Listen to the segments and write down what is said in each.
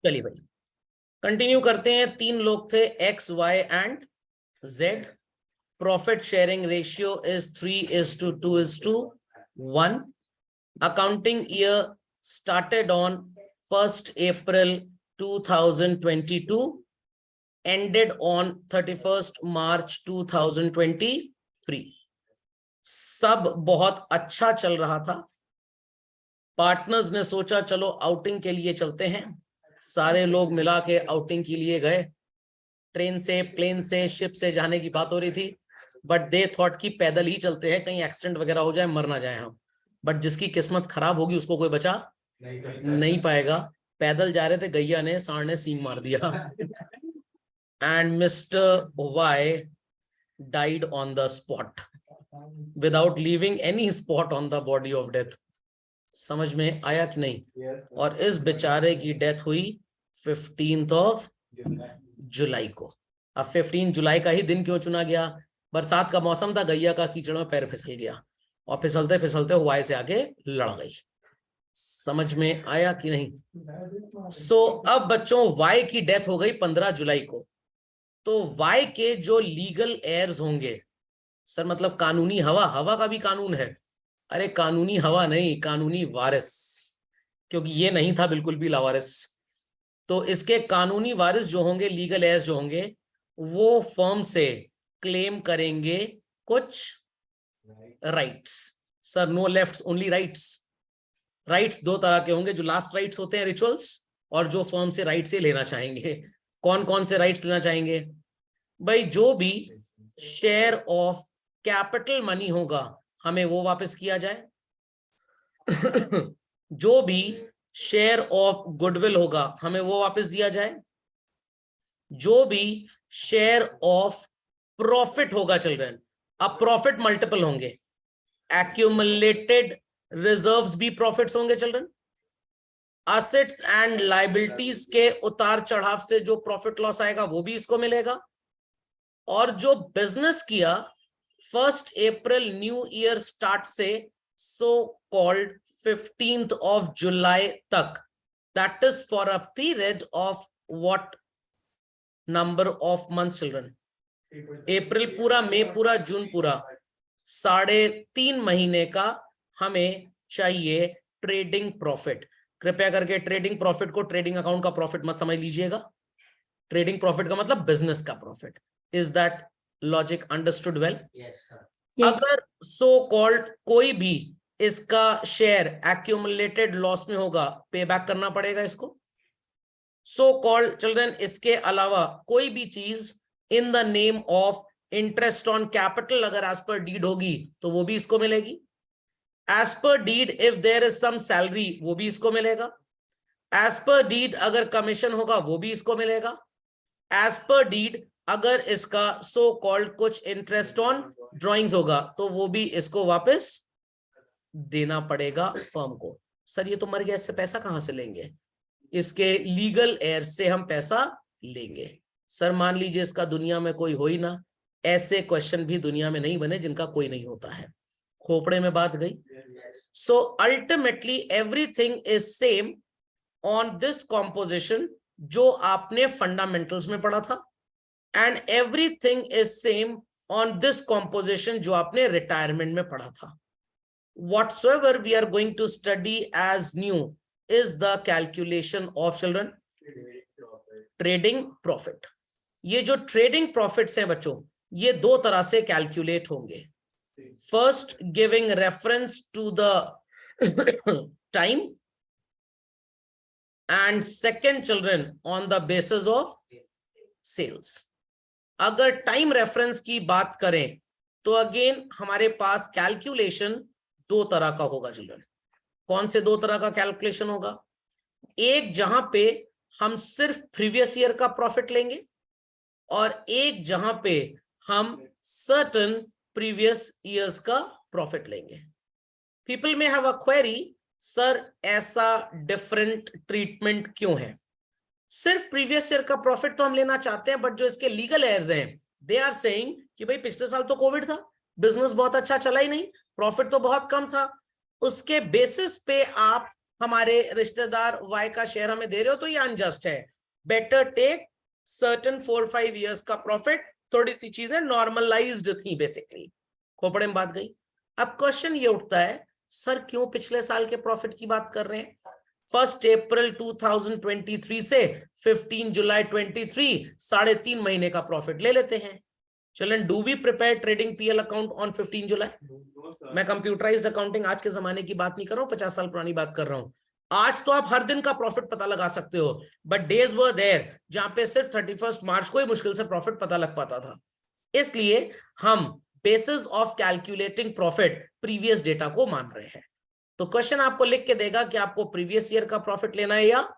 चलिए भाई कंटिन्यू करते हैं। 3 लोग थे, X Y and Z. Profit sharing ratio is 3:2:1। Accounting year started on 1st April 2022, ended on 31st March 2023। सब बहुत अच्छा चल रहा था। पार्टनर्स ने सोचा चलो आउटिंग के लिए चलते हैं। सारे लोग मिला के आउटिंग के लिए गए। ट्रेन से, प्लेन से, शिप से जाने की बात हो रही थी, बट दे थॉट कि पैदल ही चलते हैं, कहीं एक्सीडेंट वगैरह हो जाए, मर ना जाए हम। बट जिसकी किस्मत खराब होगी उसको कोई बचा नहीं पाएगा। पैदल जा रहे थे, गैया ने, सांड ने सींग मार दिया and mister Y died on the spot without leaving any spot on the body of death. समझ में आया कि नहीं? और इस बेचारे की डेथ हुई 15 जुलाई को। अब 15 जुलाई का ही दिन क्यों चुना गया? बरसात का मौसम था, गैया का कीचड़ में पैर फिसल गया और फिसलते फिसलते वाई से आके लड़ गई। समझ में आया कि नहीं? अब बच्चों वाई की डेथ हो गई 15 जुलाई को। तो वाई के जो लीगल एयर्स होंगे, सर मतलब कानूनी हवा, हवा का भी कानून है। अरे कानूनी हवा नहीं, कानूनी वारिस, क्योंकि ये नहीं था बिल्कुल भी लावारिस। तो इसके कानूनी वारिस जो होंगे, लीगल एयर्स जो होंगे, वो फर्म से क्लेम करेंगे कुछ rights. Sir no left, only rights. Rights 2 तरह के होंगे, जो लास्ट राइट्स होते हैं रिचुअल्स, और जो फर्म से राइट से लेना चाहेंगे। कौन कौन से राइट्स लेना चाहेंगे भाई? जो भी शेयर ऑफ कैपिटल मनी होगा हमें वो वापस किया जाए। जो भी शेयर ऑफ गुडविल होगा हमें वो वापस दिया जाए। जो भी शेयर ऑफ प्रॉफिट होगा चिल्ड्रन, अब प्रॉफिट मल्टीपल होंगे, एक्यूमुलेटेड रिजर्व्स भी प्रॉफिट्स होंगे चिल्ड्रन। असेट्स एंड लायबिलिटीज के उतार चढ़ाव से जो प्रॉफिट लॉस आएगा वो भी इसको मिलेगा। और जो बिजनेस किया 1st April new year start से सो कॉल्ड 15th July तक, that is for a period of what number of months children? April पूरा, मई पूरा, जून पूरा, 3.5 महीने का हमें चाहिए ट्रेडिंग प्रॉफिट। कृपया करके ट्रेडिंग प्रॉफिट को ट्रेडिंग अकाउंट का प्रॉफिट मत समझ लीजिएगा। ट्रेडिंग प्रॉफिट का मतलब बिजनेस का profit. Is that logic understood well? अगर सो कॉल्ड कोई भी इसका शेयर एक्यूमुलेटेड लॉस में होगा, पे बैक करना पड़ेगा इसको। सो कॉल्ड चिल्ड्रन इसके अलावा कोई भी चीज in the name of interest on capital अगर एज पर डीड होगी तो वो भी इसको मिलेगी। एज पर deed if there is some salary, वो भी इसको मिलेगा। एज पर डीड अगर कमीशन होगा वो भी इसको मिलेगा। एज पर डीड अगर इसका सो कॉल्ड कुछ इंटरेस्ट ऑन ड्राइंग्स होगा तो वो भी इसको वापस देना पड़ेगा फर्म को। सर ये तो मर गया, इससे पैसा कहां से लेंगे? इसके लीगल एयर से हम पैसा लेंगे। सर मान लीजिए इसका दुनिया में कोई हो ही ना, ऐसे क्वेश्चन भी दुनिया में नहीं बने जिनका कोई नहीं होता है। खोपड़े में बात गई। So ultimately everything is same on this composition जो आपने फंडामेंटल्स में पढ़ा था, and everything is same on this composition जो आपने रिटायरमेंट में पढ़ा था। Whatsoever we are going to study as new is the calculation of children trading profit। ये जो ट्रेडिंग प्रॉफिट्स हैं बच्चों, ये 2 तरह से कैलकुलेट होंगे। First giving reference to the time, and second children on the basis of sales. अगर time reference की बात करें तो अगेन हमारे पास कैलकुलेशन 2 तरह का होगा चिल्ड्रन। कौन से 2 तरह का कैलकुलेशन होगा? एक जहां पे हम सिर्फ प्रीवियस ईयर का प्रॉफिट लेंगे, और एक जहां पे हम सर्टेन प्रीवियस ईयर्स का प्रॉफिट लेंगे। पीपल में हैव अ क्वेरी, सर ऐसा डिफरेंट ट्रीटमेंट क्यों है? सिर्फ प्रीवियस ईयर का प्रॉफिट तो हम लेना चाहते हैं, बट जो इसके लीगल एयर्स हैं दे आर सेइंग कि भाई पिछले साल तो कोविड था, बिजनेस बहुत अच्छा चला ही नहीं, प्रॉफिट तो बहुत कम था, उसके बेसिस पे आप हमारे रिश्तेदार वाई का शेयर हमें दे रहे हो तो ये अनजस्ट है। बेटर टेक सर्टन 4-5 years का प्रॉफिट। थोड़ी सी चीजें नॉर्मलाइज्ड थी बेसिकली, खोपड़े में बात गई। अब क्वेश्चन ये उठता है, सर क्यों पिछले साल के प्रॉफिट की बात कर रहे हैं? 1 अप्रैल 2023 से 15 जुलाई 23, 3.5 महीने का प्रॉफिट ले लेते हैं। Children, do we prepare trading PL account on 15 July? मैं कंप्यूटराइज्ड अकाउंटिंग आज के जमाने की बात नहीं कर रहा हूं, 50 साल पुरानी बात कर रहा हूं। आज तो आप हर दिन का प्रॉफिट पता लगा सकते हो, बट डेज वर देयर जहां पे सिर्फ 31 मार्च को ही मुश्किल से प्रॉफिट पता लग पाता था। इसलिए हम basis of calculating profit previous data को मान रहे हैं। तो क्वेश्चन आपको लिख के देगा कि आपको प्रीवियस ईयर का प्रॉफिट लेना है या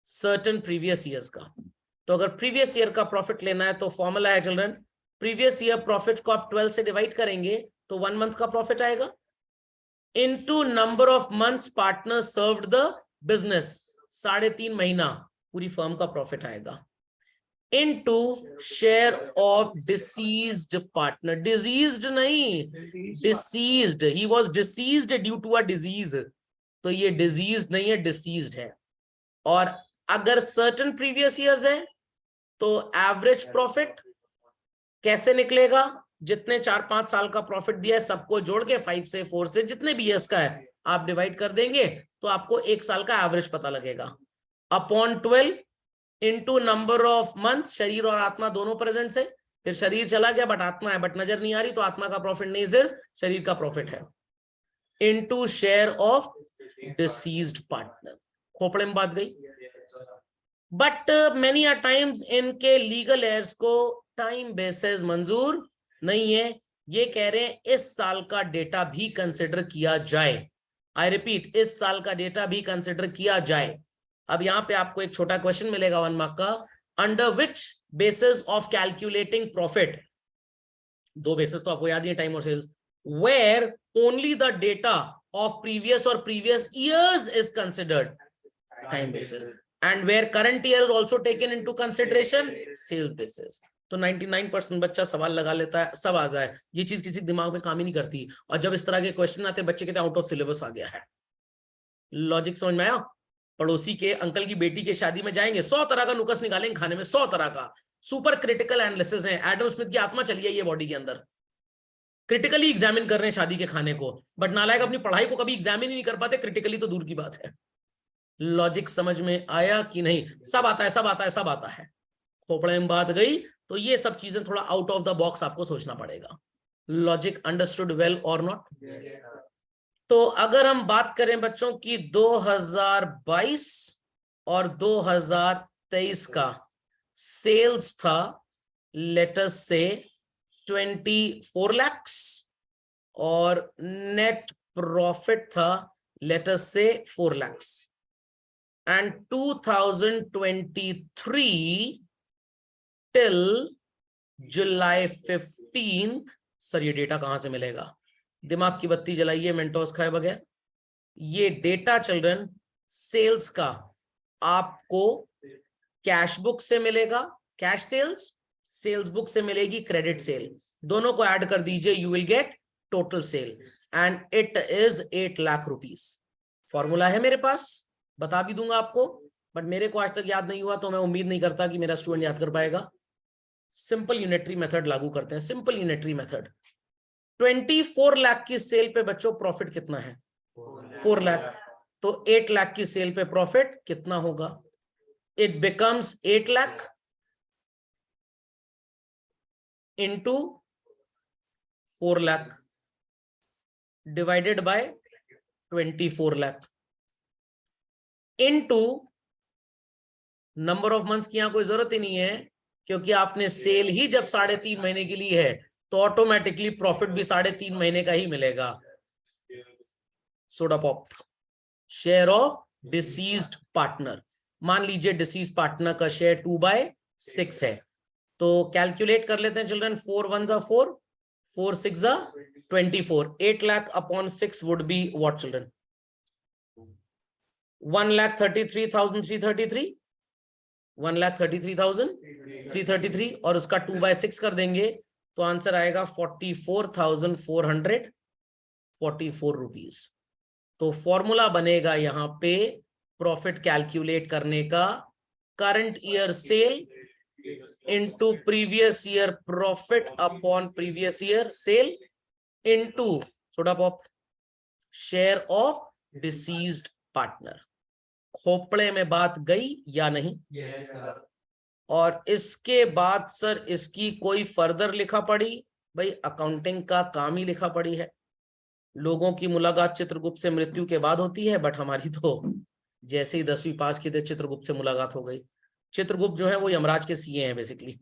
सर्टेन प्रीवियस ईयर्स का। तो अगर प्रीवियस ईयर का प्रॉफिट लेना है तो फॉर्मूला है चिल्ड्रन, प्रीवियस ईयर प्रॉफिट को आप 12 से डिवाइड करेंगे तो 1 मंथ का प्रॉफिट आएगा, into number of months partner served the business, 3.5 महीना पूरी फर्म का प्रॉफिट आएगा, into share of deceased partner. Diseased नहीं, deceased, he was deceased due to a disease, तो ये डिजीज्ड नहीं है, डिसीज्ड है। और अगर सर्टेन प्रीवियस ईयर्स है तो एवरेज प्रॉफिट कैसे निकलेगा? जितने 4-5 साल का प्रॉफिट दिया है सबको जोड़ के 5 से 4 से जितने भी ईयर्स का है आप डिवाइड कर देंगे तो आपको 1 साल का एवरेज पता लगेगा, upon 12 into number of month. शरीर और आत्मा दोनों प्रेजेंट थे, फिर शरीर चला गया बट आत्मा है, बट नजर नहीं आ रही, तो आत्मा का प्रॉफिट नहीं सिर्फ शरीर का प्रॉफिट है, into share of deceased partner. खोपड़े में बात गई। बट मेनी अ टाइम्स इनके लीगल एयर्स को टाइम बेसिस मंजूर नहीं है, ये कह रहे हैं इस साल का डेटा भी कंसिडर किया जाए। आई रिपीट, इस साल का डेटा भी कंसिडर किया जाए। अब यहां पे आपको एक छोटा क्वेश्चन मिलेगा 1 मार्क का, under which basis of calculating profit, 2 basis तो आपको याद ही है, टाइम और sales, where only the data of previous और previous years is considered time basis, and where current year is also taken into consideration sales basis. तो 99% बच्चा सवाल लगा लेता है, सब आ गया है, ये चीज किसी दिमाग में काम ही नहीं करती, और जब इस तरह के क्वेश्चन आते बच्चे कहते हैं आउट ऑफ सिलेबस आ गया है। लॉजिक समझ में आया? पड़ोसी के अंकल की बेटी की शादी में जाएंगे, 100 तरह का नुकस निकालेंगे खाने में, 100 तरह का। सुपर क्रिटिकल एनालिसिस है, एडम स्मिथ की आत्मा चली है ये बॉडी के अंदर, क्रिटिकली एग्जामिन कर रहे हैं शादी के खाने को, बट नालायक अपनी पढ़ाई को कभी एग्जामिन ही नहीं कर पाते, क्रिटिकली तो दूर की बात है। लॉजिक समझ में आया कि नहीं? सब आता है, सब आता है, सब आता है। खोपड़े में बात गई। तो ये सब चीजें थोड़ा आउट ऑफ द बॉक्स आपको सोचना पड़ेगा। लॉजिक अंडरस्टूड वेल और नॉट? तो अगर हम बात करें बच्चों की 2022 और 2023 का सेल्स था लेटस से 24 lakhs और नेट प्रॉफिट था let's say 4 lakhs, and 2023 till July 15th, sir ये डेटा कहां से मिलेगा? दिमाग की बत्ती जलाइए मेंटोस खाए बगैर। ये डेटा चिल्ड्रन सेल्स का आपको कैश बुक से मिलेगा, कैश सेल्स, सेल्स बुक से मिलेगी क्रेडिट सेल, दोनों को ऐड कर दीजिए, you will get total sale, and it is 8 lakh rupees. Formula है मेरे पास, बता भी दूंगा आपको, बट मेरे को आज तक याद नहीं हुआ तो मैं उम्मीद नहीं करता कि मेरा स्टूडेंट याद कर पाएगा। सिंपल यूनिटरी मेथड लागू करते हैं, सिंपल यूनिटरी मेथड। 24 लाख की सेल पे बच्चों प्रॉफिट कितना है? 4 लाख। तो 8 लाख की सेल पे प्रॉफिट कितना होगा? It becomes 8 lakh into 4 lakh divided by 24 lakh into number of months की यहां कोई जरूरत ही नहीं है, क्योंकि आपने सेल ही जब 3.5 महीने के लिए है तो ऑटोमेटिकली प्रॉफिट भी 3.5 महीने का ही मिलेगा। Soda pop, share of deceased partner, मान लीजिए डिसीज पार्टनर का शेयर 2/6 है, तो कैलकुलेट कर लेते हैं चिल्ड्रन। 4 1 जा 4, 4 6 जा 24, 8 lakh upon 6 would be what children? 1,33,333, 1,33,333, और उसका 2/6 कर देंगे तो आंसर आएगा 44,444 रुपीज। तो फॉर्मूला बनेगा यहां पे प्रॉफिट कैलकुलेट करने का, current year sale into previous year profit upon previous year sale into soda pop share of deceased partner. खोपड़े में बात गई या नहीं? Yes sir. और इसके बाद सर इसकी कोई फर्दर लिखा पड़ी? भाई अकाउंटिंग का काम ही लिखा पड़ी है। लोगों की मुलाकात चित्रगुप्त से मृत्यु के बाद होती है, बट हमारी तो जैसे ही 10वीं पास की थी चित्रगुप्त से मुलाकात हो गई। चित्रगुप्त जो है वो यमराज के सीए हैं बेसिकली,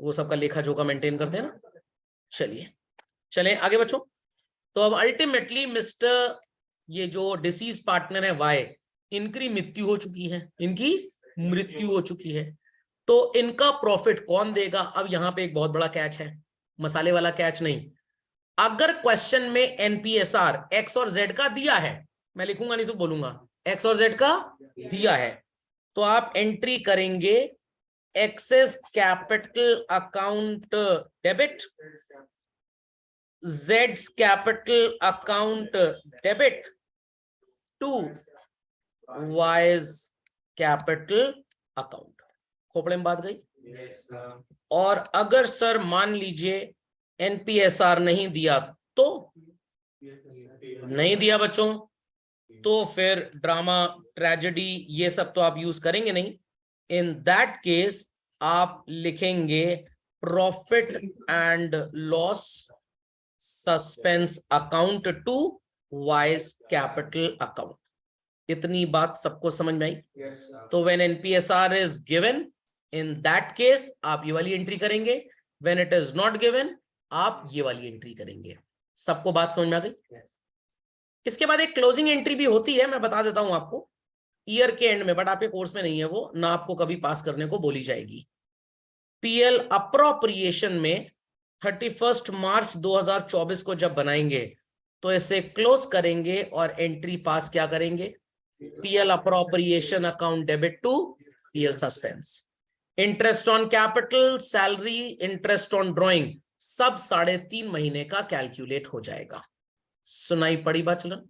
वो सबका लेखा जोखा मेंटेन करते हैं ना। चलिए चलें आगे बच्चों। तो अब अल्टीमेटली मिस्टर ये जो डिसीज पार्टनर है वाई, इनकी मृत्यु हो चुकी है, इनकी मृत्यु हो चुकी है, तो इनका प्रॉफिट कौन देगा? अब यहां पे एक बहुत बड़ा कैच है, मसाले वाला कैच नहीं। अगर क्वेश्चन में एनपीएसआर एक्स और जेड का दिया है, मैं लिखूंगा नहीं, सिर्फ बोलूंगा एक्स और जेड का दिया है, तो आप एंट्री करेंगे एक्सेस कैपिटल अकाउंट डेबिट, जेड्स capital account debit to wise capital account. खोपड़े में बात गई? Yes sir. और अगर सर मान लीजिए एनपीएसआर नहीं दिया तो नहीं दिया बच्चों, तो फिर ड्रामा ट्रेजेडी ये सब तो आप यूज करेंगे नहीं। इन दैट केस आप लिखेंगे profit and loss suspense account to wise capital account. इतनी बात सबको समझ में आई? Yes sir. तो when NPSR is given, in that case आप ये वाली एंट्री करेंगे, when it is not given आप ये वाली एंट्री करेंगे। सबको बात समझ में आ गई? इसके बाद एक क्लोजिंग एंट्री भी होती है, मैं बता देता हूं आपको, ईयर के एंड में, बट आपके कोर्स में नहीं है वो, ना आपको कभी पास करने को बोली जाएगी। पीएल अप्रोप्रिएशन में 31 मार्च 2024 को जब बनाएंगे तो इसे क्लोज करेंगे और एंट्री पास क्या करेंगे? PL appropriation account debit to PL suspense. Interest on capital, salary, interest on drawing सब 3.5 महीने का कैलकुलेट हो जाएगा। सुनाई पड़ी बात चलन?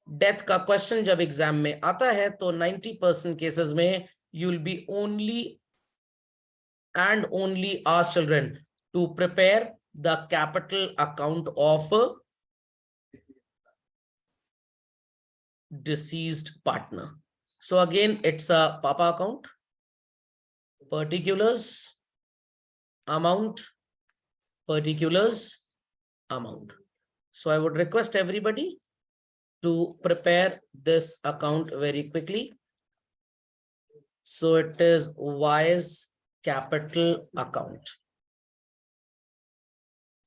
डेथ का क्वेश्चन जब एग्जाम में आता है तो 90% केसेस में you will be only and only asked children to prepare the capital account of deceased partner. So again it's a papa account, particulars, amount, particulars, amount. So I would request everybody to prepare this account very quickly. So it is wise capital account.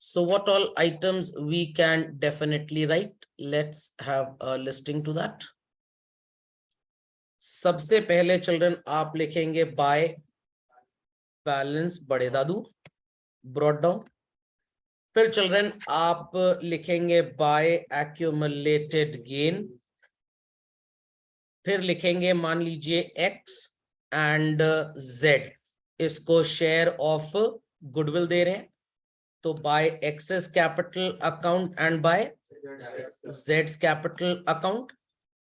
So what all items we can definitely write? Let's have a listing to that. सबसे पहले children आप लिखेंगे by balance बड़े दादू brought down. फिर children आप लिखेंगे by accumulated gain. फिर लिखेंगे मान लीजिए एक्स एंड जेड, इसको शेयर ऑफ गुडविल दे रहे हैं, तो by X's capital account and by जेड्स कैपिटल अकाउंट।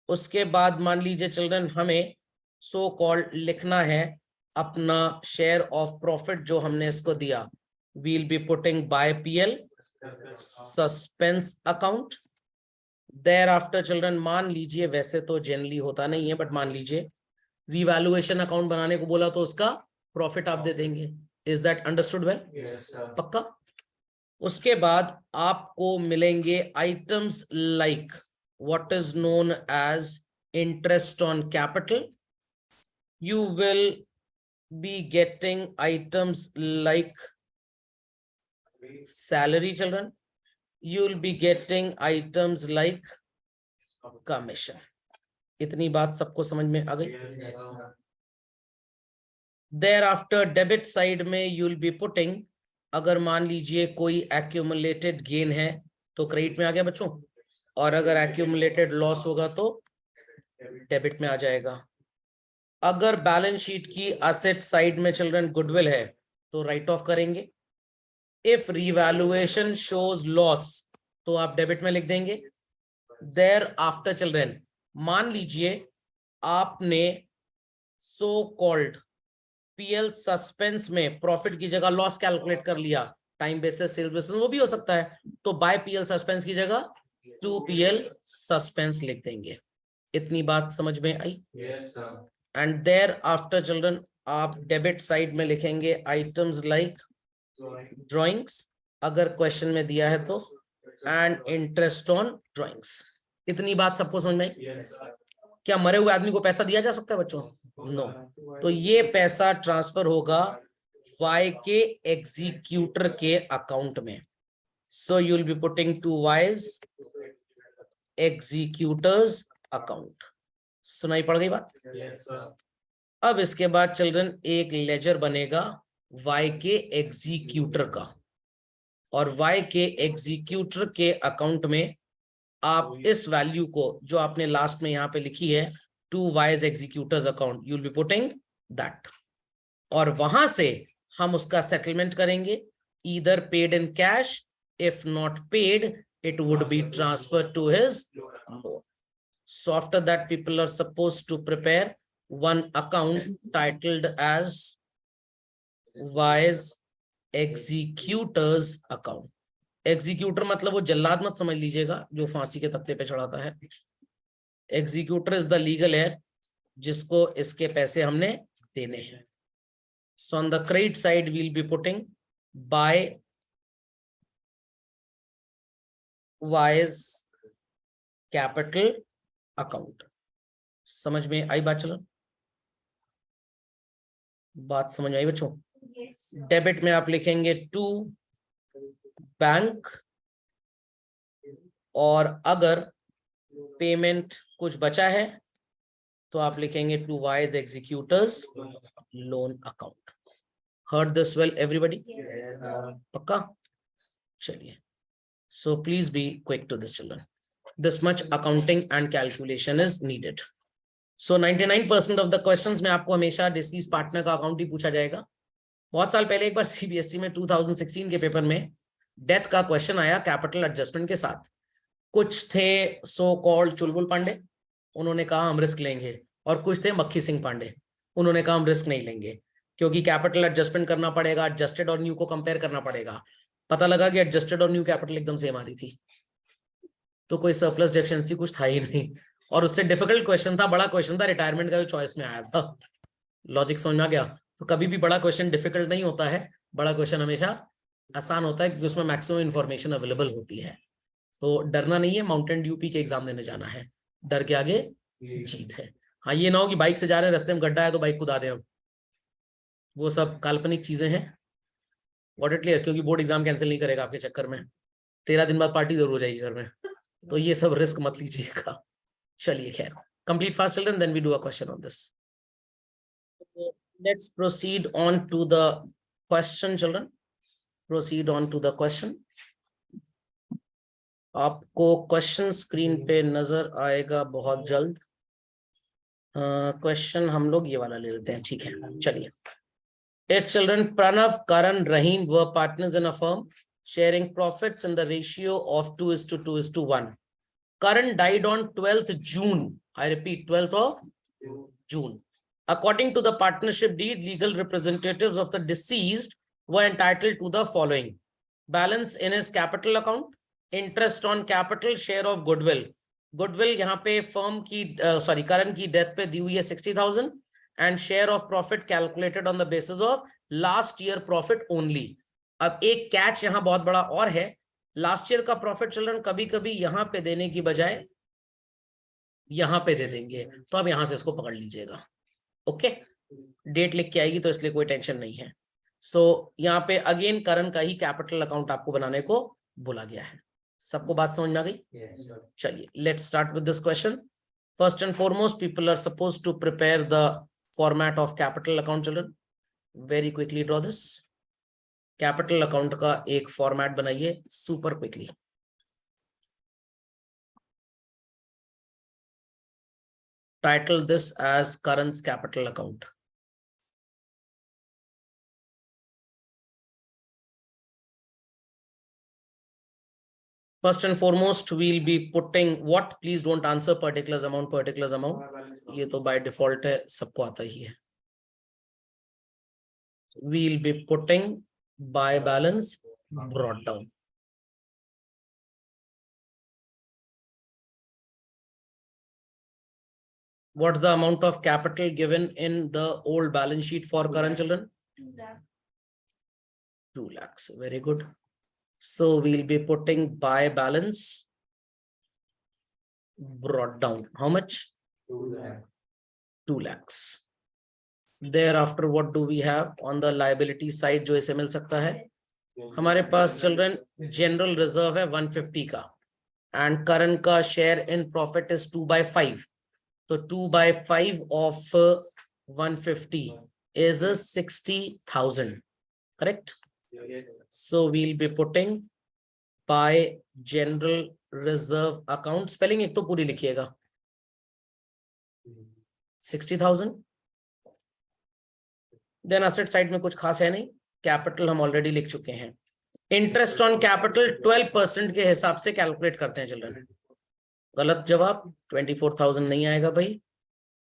उसके बाद मान लीजिए चिल्ड्रन हमें सो कॉल्ड लिखना है अपना शेयर ऑफ प्रॉफिट जो हमने इसको दिया, we'll be putting by PL suspense account. Thereafter children मान लीजिए, वैसे तो जनरली होता नहीं है बट मान लीजिए रिवैल्यूएशन अकाउंट बनाने को बोला तो उसका प्रॉफिट आप दे देंगे। Is that understood well? पक्का? उसके बाद आपको मिलेंगे items like what is known as interest on capital. You will be getting items like salary children. You will be getting items like commission. इतनी बात सबको समझ में आ गई? Thereafter debit side में you will be putting, अगर मान लीजिए कोई accumulated gain है तो क्रेडिट में आ गया बच्चों, और अगर एक्यूमुलेटेड लॉस होगा तो डेबिट में आ जाएगा। अगर बैलेंस शीट की असेट साइड में चिल्ड्रन गुडविल है तो राइट ऑफ करेंगे। इफ रिवैल्यूएशन शोज लॉस तो आप डेबिट में लिख देंगे। देयर आफ्टर चिल्ड्रन, मान लीजिए आपने सो कॉल्ड पीएल सस्पेंस में प्रॉफिट की जगह लॉस कैलकुलेट कर लिया, टाइम बेसिस सेल्स बेसिस वो भी हो सकता है, तो बाय पीएल सस्पेंस की जगह टू पीएल सस्पेंस लिख देंगे। इतनी बात समझ में आई? एंड देयर आफ्टर चिल्ड्रन आप डेबिट साइड में लिखेंगे आइटम्स लाइक ड्राइंग्स, अगर क्वेश्चन में दिया है तो, एंड इंटरेस्ट ऑन ड्राइंग्स। इतनी बात सबको समझ में आई? क्या मरे हुए आदमी को पैसा दिया जा सकता है बच्चों? नो। तो ये पैसा ट्रांसफर होगा वाई के एग्जीक्यूटर के अकाउंट में। So you will be putting to Y's executors account. सुनाई पड़ गई बात? अब इसके बाद चिल्ड्रन एक लेजर बनेगा वाई के एग्जीक्यूटर का, और वाई के एग्जीक्यूटर के अकाउंट में आप इस वैल्यू को जो आपने लास्ट में यहां पे लिखी है to Y's executors account, you will be putting that, और वहां से हम उसका सेटलमेंट करेंगे, either paid in cash, if not paid it would be transfer to his loan. So after that people are supposed to prepare one account titled as wise executors account। Executor मतलब वो जल्लाद मत समझ लीजिएगा जो फांसी के तख्ते पे चढ़ाता है। Executor is the legal heir जिसको इसके पैसे हमने देने हैं। So on the credit side we'll be putting by Y's capital account. समझ में आई बात? चलो बात समझ में आई बच्चों? डेबिट में आप लिखेंगे टू बैंक, और अगर पेमेंट कुछ बचा है तो आप लिखेंगे to Y's executors loan account. Heard this well everybody? पक्का? चलिए, so please be quick to this children, this much accounting and calculation is needed. So 99% of the questions में आपको हमेशा डिसीज पार्टनर का अकाउंट ही पूछा जाएगा। बहुत साल पहले एक बार सीबीएसई में 2016 के पेपर में डेथ का क्वेश्चन आया कैपिटल एडजस्टमेंट के साथ। कुछ थे सो कॉल्ड चुलबुल पांडे, उन्होंने कहा हम रिस्क लेंगे, और कुछ थे मक्खी सिंह पांडे, उन्होंने कहा हम रिस्क नहीं लेंगे क्योंकि कैपिटल एडजस्टमेंट करना पड़ेगा, एडजस्टेड और न्यू को कंपेयर करना पड़ेगा। पता लगा कि एडजस्टेड और न्यू कैपिटल एकदम सेम आ रही थी, तो कोई सरप्लस डेफिशिएंसी कुछ था ही नहीं, और उससे डिफिकल्ट क्वेश्चन था, बड़ा क्वेश्चन था, रिटायरमेंट का जो चॉइस में आया था। लॉजिक समझ में आ गया? तो कभी भी बड़ा क्वेश्चन डिफिकल्ट नहीं होता है, बड़ा क्वेश्चन हमेशा आसान होता है क्योंकि उसमें मैक्सिमम इंफॉर्मेशन अवेलेबल होती है। तो डरना नहीं है, माउंटेन ड्यू पी के एग्जाम देने जाना है, डर के आगे जीत है। हाँ, ये ना हो कि बाइक से जा रहे हैं, रास्ते में गड्ढा है तो बाइक कुदा दे, हम वो सब काल्पनिक चीजें हैं। What it clear? क्योंकि बोर्ड एग्जाम कैंसिल नहीं करेगा आपके चक्कर में, 13 दिन बाद पार्टी जरूर हो जाएगी घर में, तो ये सब रिस्क मत लीजिएगा। चलिए खैर, complete fast children, then we do a question on this. Let's proceed on to the question children, proceed on to the question. आपको क्वेश्चन स्क्रीन पे नजर आएगा बहुत जल्द। क्वेश्चन हम लोग ये वाला ले लेते हैं, ठीक है? चलिए, 8 children, Pranav, Karan, Rahim were partners in a firm, sharing profits in the ratio of 2:2:1. Karan died on 12th June. I repeat, 12th of June. According to the partnership deed, legal representatives of the deceased were entitled to the following: balance in his capital account, interest on capital, share of goodwill. Goodwill यहाँ पे firm की करण की death पे दी हुई है 60,000, and share of profit calculated on the basis of last year profit only. अब एक catch यहाँ बहुत बड़ा और है, लास्ट ईयर का प्रॉफिट चिल्ड्रन कभी कभी यहाँ पे देने की बजाय यहाँ पे दे देंगे, तो अब यहाँ से इसको पकड़ लीजिएगा। ओके, डेट लिख के आएगी तो इसलिए कोई टेंशन नहीं है। सो यहाँ पे अगेन करण का ही कैपिटल अकाउंट आपको बनाने को बोला गया है। सबको बात समझ में आ गई? चलिए, let's start with this question. First and foremost, people are supposed to prepare the format of capital account children. Very quickly draw this. Capital account का एक फॉर्मेट बनाइए super quickly. Title this as current capital account. First and foremost, we'll be putting what? Please don't answer particulars amount, particulars amount. ये तो by default है, सबको आता ही है. We'll be putting by balance brought down. What's the amount of capital given in the old balance sheet for current children? 2 lakhs. Very good. So we'll be putting by balance brought down. How much? 2 lakhs. Thereafter, what do we have on the liability side जो इसे मिल सकता है? हमारे पास children general reserve है 150 का and current का share in profit is 2/5. तो 2/5 of 150 is 60,000. Correct? So we'll be putting by general reserve account. Spelling एक तो पूरी लिखिएगा. 60,000. Then asset side में कुछ खास है नहीं. कैपिटल हम ऑलरेडी लिख चुके हैं. इंटरेस्ट ऑन कैपिटल 12% के हिसाब से कैलकुलेट करते हैं चिल्ड्रन. गलत जवाब. 24,000 नहीं आएगा भाई.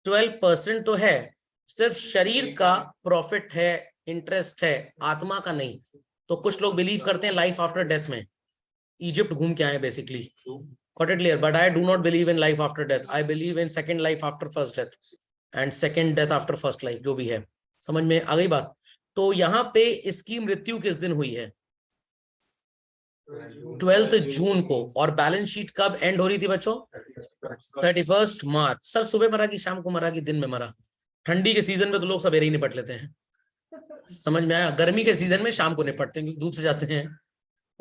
12% तो है, सिर्फ शरीर का प्रॉफिट है, इंटरेस्ट है, आत्मा का नहीं. तो कुछ लोग बिलीव करते हैं लाइफ आफ्टर डेथ में. इजिप्ट घूम के आए basically. Got it clear? But I do not believe in life after death. I believe in second life after first death and second death after first life. जो भी है, समझ में आ गई बात? तो यहाँ पे इसकी मृत्यु किस दिन हुई है? 12 जून को. और बैलेंस शीट कब एंड हो रही थी बच्चों? 31 मार्च. सर सुबह मरा कि शाम को मरा कि दिन में मरा? ठंडी के सीजन में तो लोग सवेरे ही निपट लेते हैं. समझ में आया? गर्मी के सीजन में शाम को निपटते हैं क्योंकि धूप से जाते हैं.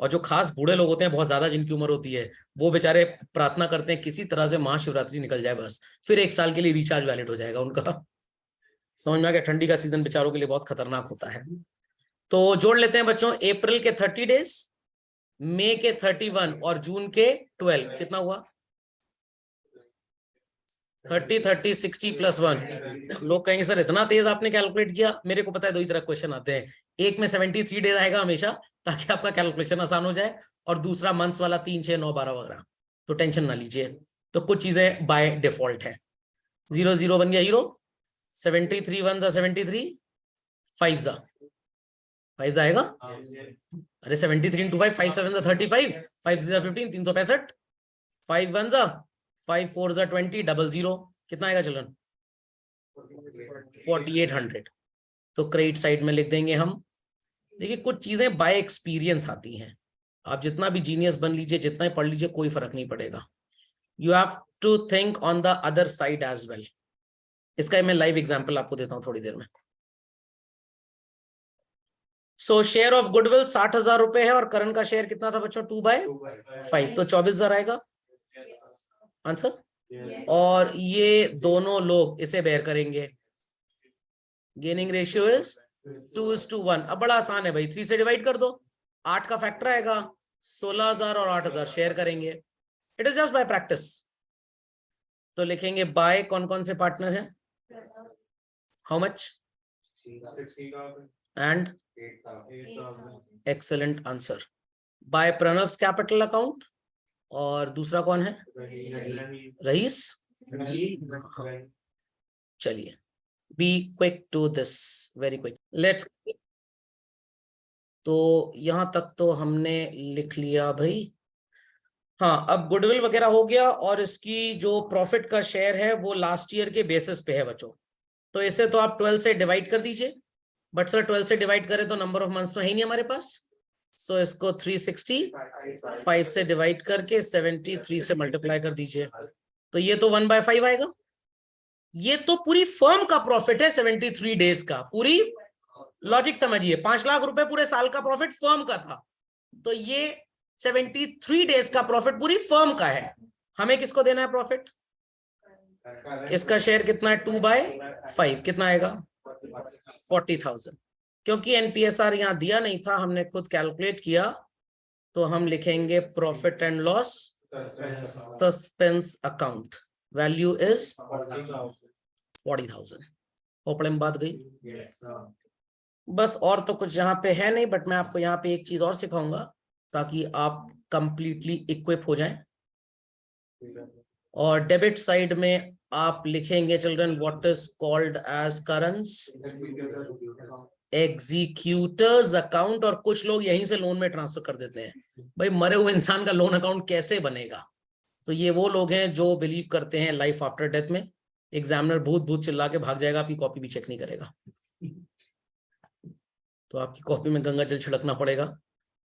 और जो खास बूढ़े लोग होते हैं, बहुत ज्यादा जिनकी उम्र होती है, वो बेचारे प्रार्थना करते हैं किसी तरह से महाशिवरात्रि निकल जाए, बस फिर 1 साल के लिए रिचार्ज वैलिड हो जाएगा उनका. समझ में आ गया? ठंडी का सीजन बेचारों के लिए बहुत खतरनाक होता है. तो जोड़ लेते हैं बच्चों. अप्रैल के 30 डेज, मई के 31 और जून के 12. कितना हुआ? 30, 30, 60 + 1. लोग कहेंगे सर इतना तेज आपने कैलकुलेट किया. मेरे को पता है 2 ही तरह क्वेश्चन आते हैं. एक में 73 डेज आएगा हमेशा ताकि आपका कैलकुलेशन आसान हो जाए, और दूसरा मंथ्स वाला 3, 6, 9, 12 वगैरह. तो टेंशन ना लीजिए. तो कुछ चीजें बाय डिफॉल्ट है. 0, 0 बन गया हीरो. 73 1 जा 73, 5 जा 5 आएगा. अरे 73 × 5, 5 7 जा 35, 5 6 जा 15, 365. 5 1 जा 5 4 जा 20, 00. कितना आएगा चिल्ड्रन? 4800. तो क्रेडिट साइड में लिख देंगे हम. देखिए कुछ चीजें बाय एक्सपीरियंस आती हैं. आप जितना भी जीनियस बन लीजिए, जितना ही पढ़ लीजिए, कोई फर्क नहीं पड़ेगा. You have to think on the other side as well. इसका मैं लाइव एग्जांपल आपको देता हूं थोड़ी देर में. सो शेयर ऑफ गुडविल 60,000 रुपए है और करंट का शेयर कितना था बच्चों? 2/5. तो 24,000 आएगा आंसर. और ये दोनों लोग इसे बेयर करेंगे. Gaining ratio is 2:1. अब बड़ा आसान है भाई, 3 से डिवाइड कर दो. 8 का फैक्टर आएगा. 16,000 और 8,000 शेयर करेंगे. It is just by practice. तो लिखेंगे बाय कौन कौन से पार्टनर हैं? How much? And excellent answer. By Pranav's capital account. और दूसरा कौन है? रईस. चलिए, be quick to this, very quick. Let's. तो यहां तक तो हमने लिख लिया भाई. हाँ, अब गुडविल वगैरह हो गया और इसकी जो प्रॉफिट का शेयर है वो लास्ट ईयर के बेसिस पे है बच्चों. तो इसे तो आप 12 से डिवाइड कर दीजिए. बट सर 12 से डिवाइड करें तो नंबर ऑफ मंथ्स तो है ही नहीं हमारे पास. सो इसको 365 से डिवाइड करके 73 से मल्टीप्लाई कर दीजिए. तो ये तो 1/5 आएगा. ये तो पूरी फर्म का प्रॉफिट है 73 डेज का. पूरी लॉजिक समझिए. 5 लाख रुपए पूरे साल का प्रॉफिट फर्म का था. तो ये 73 डेज का प्रॉफिट पूरी फर्म का है. हमें किसको देना है प्रॉफिट? इसका शेयर कितना है? 2/5. कितना आएगा? 40,000. क्योंकि एनपीएसआर यहां दिया नहीं था, हमने खुद कैलकुलेट किया. तो हम लिखेंगे profit and loss suspense account. Value is 40,000. खोपड़े में बात गई. बस और तो कुछ यहाँ पे है नहीं. बट मैं आपको यहाँ पे एक चीज और सिखाऊंगा ताकि आप कंप्लीटली इक्विप हो जाएं। और डेबिट साइड में आप लिखेंगे children what is called as currents executors account. और कुछ लोग यहीं से लोन में ट्रांसफर कर देते हैं। भाई मरे हुए इंसान का लोन अकाउंट कैसे बनेगा? तो ये वो लोग हैं जो बिलीव करते हैं लाइफ आफ्टर डेथ में। एग्जामिनर भूत भूत चिल्ला के भाग जाएगा, आपकी कॉपी भी चेक नहीं करेगा। तो आपकी कॉपी में गंगा जल छिड़कना पड़ेगा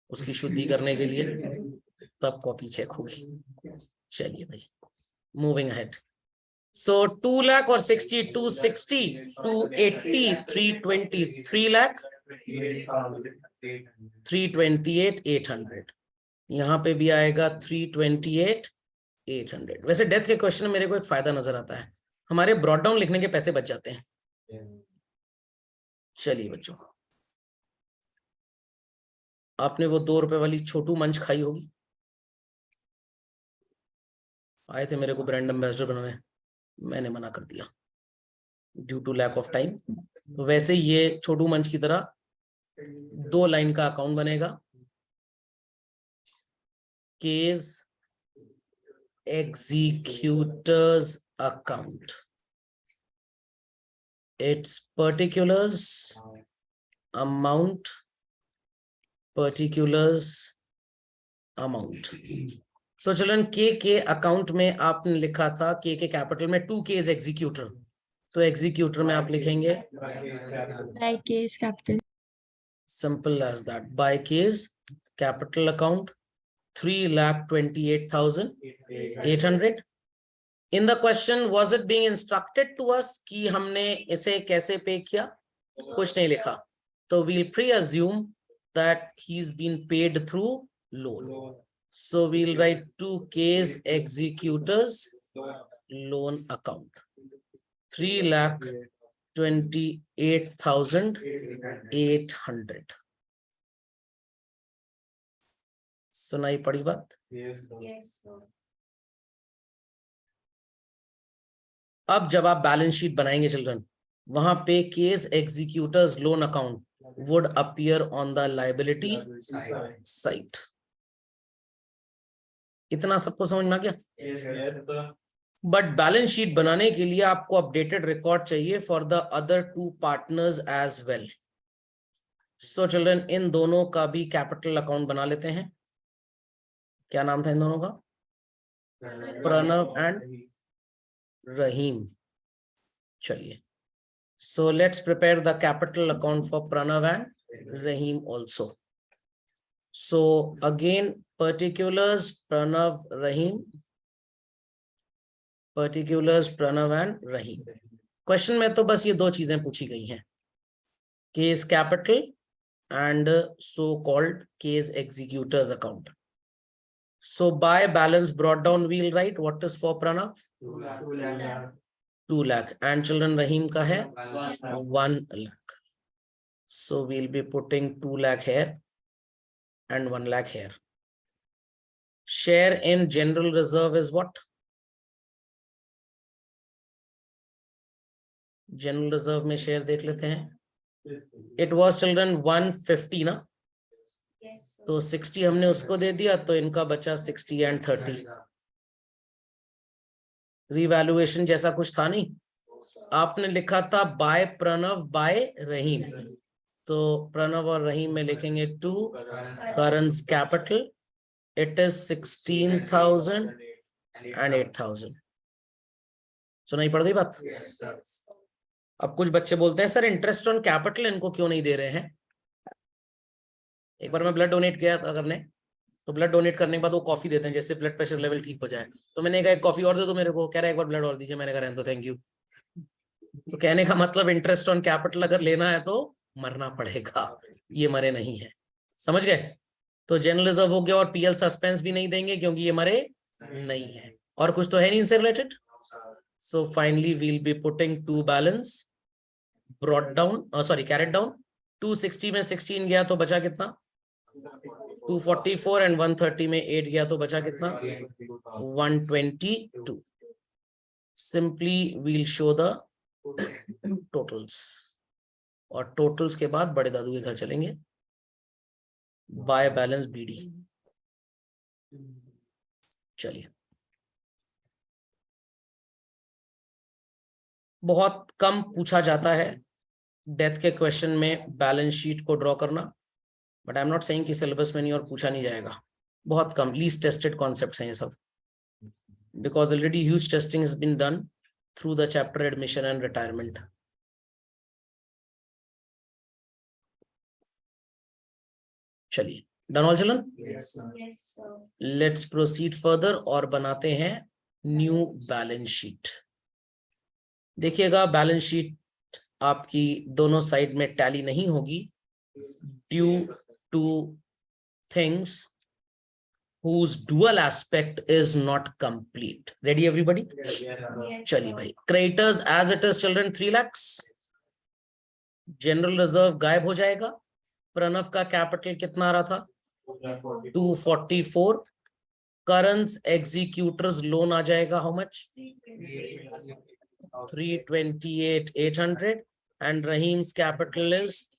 उसकी शुद्धि करने के लिए, तब कॉपी चेक होगी। चलिए भाई, moving ahead. So 2 lakh or 60, 260, 280, 320, 3 lakh, 328, 800। यहाँ पे भी आएगा 328, 800। वैसे डेथ के क्वेश्चन में मेरे को एक फायदा नजर आता है, हमारे ब्रॉड डाउन लिखने के पैसे बच जाते हैं। चलिए बच्चों, आपने वो 2 रुपए वाली छोटू मंच खाई होगी। आए थे मेरे को ब्रांड एम्बेसडर बनाने, मैंने मना कर दिया due to lack of time. तो वैसे ये छोटू मंच की तरह 2 लाइन का अकाउंट बनेगा। Case executors account, its particulars, amount, particulars, amount। So children के अकाउंट में आपने लिखा था के कैपिटल में 2 केस एग्जीक्यूटर, तो एग्जीक्यूटर में आप लिखेंगे by case capital, simple as that, by case capital account 3,28,800। In the question was it being instructed to us कि हमने इसे कैसे पे किया? कुछ नहीं लिखा, तो we'll pre-assume that he's been paid through loan. So we'll write 2 case executors loan account 3,28,800। सुनाई पड़ी बात? अब जब आप बैलेंस शीट बनाएंगे चिल्ड्रन, वहां पे case executors loan account would appear on the liability side. इतना सबको समझ में आ गया? बट बैलेंस शीट बनाने के लिए आपको अपडेटेड रिकॉर्ड चाहिए for the other 2 partners as well. So children, इन दोनों का भी कैपिटल अकाउंट बना लेते हैं। क्या नाम था इन दोनों का? प्रणव एंड रहीम। चलिए, so let's prepare the capital account for Pranav and Rahim also. So again, particulars Pranav, Rahim, particulars Pranav and Rahim। Question में तो बस ये 2 चीजें पूछी गई हैं, case capital and so called case executors account. So by balance brought down we'll write what is for Pranav 2 lakh and children Rahim का है 1 lakh। So we'll be putting 2 lakh here and 1 lakh here. Share in general reserve is what? General reserve में share देख लेते हैं। It was children 150 ना, तो 60 हमने उसको दे दिया, तो इनका बचा 60 and 30। रिवैल्यूएशन जैसा कुछ था नहीं, आपने लिखा था बाय प्रणव बाय रहीम, तो प्रणव और रहीम में लिखेंगे 2 करंस कैपिटल, इट इज 16,000 and 8,000। सुनाई पड़ गई बात? अब कुछ बच्चे बोलते हैं सर इंटरेस्ट ऑन कैपिटल इनको क्यों नहीं दे रहे हैं? एक बार मैं ब्लड डोनेट किया था करने, तो ब्लड डोनेट करने के बाद वो कॉफी देते हैं जैसे ब्लड प्रेशर लेवल ठीक हो जाए, तो मैंने कहा एक कॉफी और दे दो मेरे को, कह रहा है एक बार ब्लड और दीजिए, मैंने कहा तो थैंक यू। तो कहने का मतलब इंटरेस्ट ऑन कैपिटल अगर लेना है तो मरना पड़ेगा, ये मरे नहीं है, समझ गए? तो जनरल रिजर्व हो गया और पीएल सस्पेंस भी नहीं देंगे क्योंकि ये मरे नहीं है, और कुछ तो है नहीं इनसे related. So finally we'll be putting 2 balance brought down, sorry carried down. 260 में 16 गया तो बचा कितना? 244 एंड 130 में 8 गया तो बचा कितना? 122। Simply we'll show the totals, और टोटल्स के बाद बड़े दादू के घर चलेंगे। बाय बैलेंस बीडी चलिए, बहुत कम पूछा जाता है डेथ के क्वेश्चन में बैलेंस शीट को ड्रॉ करना, but I am not saying कि सिलेबस में नहीं और पूछा नहीं जाएगा। बहुत कम, लीस्ट टेस्टेड कॉन्सेप्ट्स हैं ये सब, because already huge testing has been done through the chapter admission and retirement. चलिए, done all children? Let's proceed further और बनाते हैं न्यू बैलेंस शीट। देखिएगा, बैलेंस शीट आपकी दोनों साइड में टैली नहीं होगी due to things whose dual aspect is not complete. Ready everybody? चलिए भाई, creditors as it is children 3 lakhs, general reserve गायब हो जाएगा। प्रणव का कैपिटल कितना आ रहा था? 244। करंस एग्जीक्यूटर्स लोन आ जाएगा, how much? 328,800 and Rahim's capital is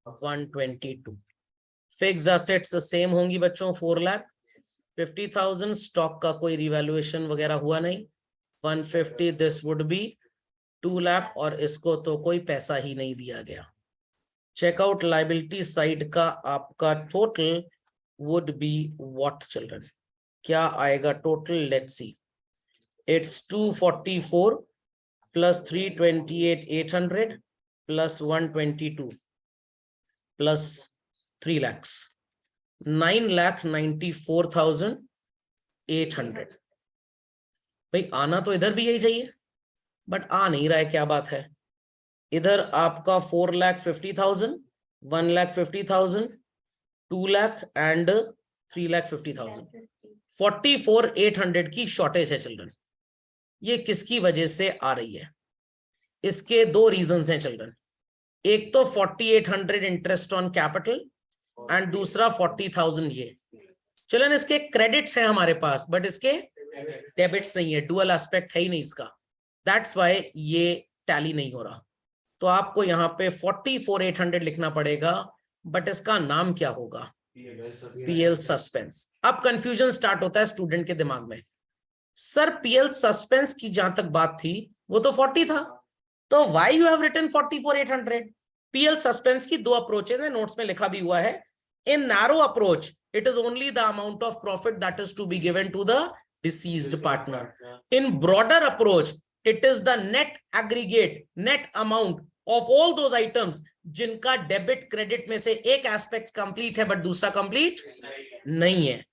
122। Fixed assets same होंगी बच्चों, 4,50,000। स्टॉक का कोई रिवैल्यूएशन वगैरह हुआ नहीं, 150। दिस वुड बी 2 लाख, और इसको तो कोई पैसा ही नहीं दिया गया। चेकआउट लायबिलिटी साइड का आपका total would be what children? क्या आएगा total? Let's see, it's 244 plus 328,800 plus 122 plus 3 lakhs, 9,94,800। भाई आना तो इधर भी यही चाहिए, बट आ नहीं रहा है, क्या बात है? इधर आपका 4,50,000, 1,50,000, 2 लाख एंड 3,50,000, 44,800 की शॉर्टेज है चिल्ड्रन। ये किसकी वजह से आ रही है? इसके 2 रीजंस हैं चिल्ड्रन। एक तो 4,800 इंटरेस्ट ऑन कैपिटल एंड दूसरा 40,000 ये। चिल्ड्रन इसके क्रेडिट्स हैं हमारे पास, बट इसके डेबिट्स नहीं है, डुअल एस्पेक्ट है ही नहीं इसका, दैट्स व्हाई ये टैली नहीं हो रहा। तो आपको यहाँ पे 44,800 लिखना पड़ेगा, बट इसका नाम क्या होगा? PL suspense. अब कंफ्यूजन स्टार्ट होता है स्टूडेंट के दिमाग में, सर पीएल सस्पेंस की जहां तक बात थी वो तो 40 था, तो why you have written 44,800? PL suspense की 2 अप्रोचेस है, नोट्स में लिखा भी हुआ है। In narrow approach it is only the amount of profit that is to be given to the deceased partner. In broader approach it is the net aggregate net amount of all those items जिनका debit credit में से एक aspect complete है but दूसरा complete नहीं है।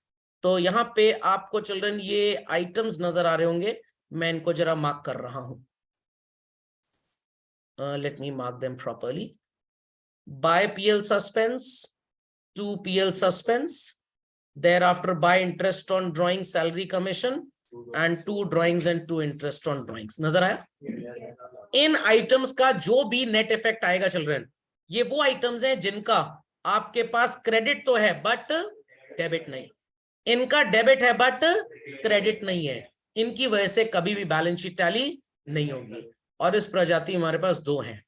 तो यहाँ पे आपको चिल्ड्रन ये आइटम्स नजर आ रहे होंगे, मैं इनको जरा मार्क कर रहा हूं। Let me mark them properly. By PL suspense, to PL suspense, thereafter by interest on drawing salary commission and 2 drawings and 2 interest on drawings। नजर आया? इन आइटम्स का जो भी नेट इफेक्ट आएगा चिल्ड्रन, ये वो आइटम्स हैं जिनका आपके पास क्रेडिट तो है बट डेबिट नहीं, इनका डेबिट है बट क्रेडिट नहीं है, इनकी वजह से कभी भी बैलेंस शीट टैली नहीं होगी। और इस प्रजाति हमारे पास 2 हैं।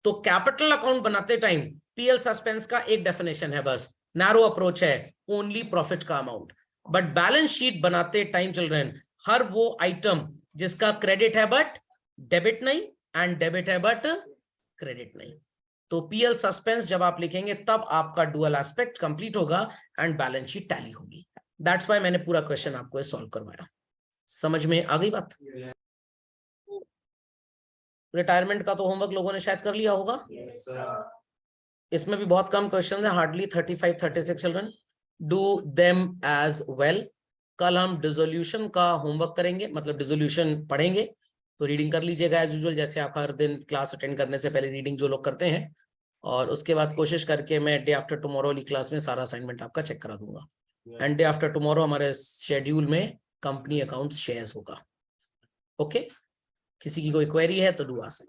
तो कैपिटल अकाउंट बनाते टाइम पीएल सस्पेंस का एक डेफिनेशन है, बस नैरो अप्रोच है, ओनली प्रॉफिट का अमाउंट। बट बैलेंस शीट बनाते टाइम चिल्ड्रन, हर वो आइटम जिसका क्रेडिट है बट डेबिट नहीं एंड डेबिट है बट क्रेडिट नहीं, तो पीएल सस्पेंस जब आप लिखेंगे तब आपका डुअल एस्पेक्ट कंप्लीट होगा एंड बैलेंस शीट टैली होगी। दैट्स व्हाई मैंने पूरा क्वेश्चन आपको सॉल्व करवाया। समझ में आ गई बात? रिटायरमेंट का तो होमवर्क लोगों ने शायद कर लिया होगा। इसमें भी बहुत कम क्वेश्चन है, hardly 35-36 children. Do them as well. कल हम डिसोल्यूशन का होमवर्क करेंगे, मतलब डिसोल्यूशन पढ़ेंगे, तो रीडिंग कर लीजिएगा एज यूजुअल, जैसे आप हर दिन क्लास अटेंड करने से पहले रीडिंग जो लोग करते हैं। और उसके बाद कोशिश करके मैं डे आफ्टर टुमारो वाली क्लास में सारा असाइनमेंट आपका चेक करा दूंगा। एंड डे आफ्टर टुमारो हमारे शेड्यूल में कंपनी अकाउंट्स शेयर्स होगा। ओके, किसी की कोई क्वेरी है तो डू आस्क।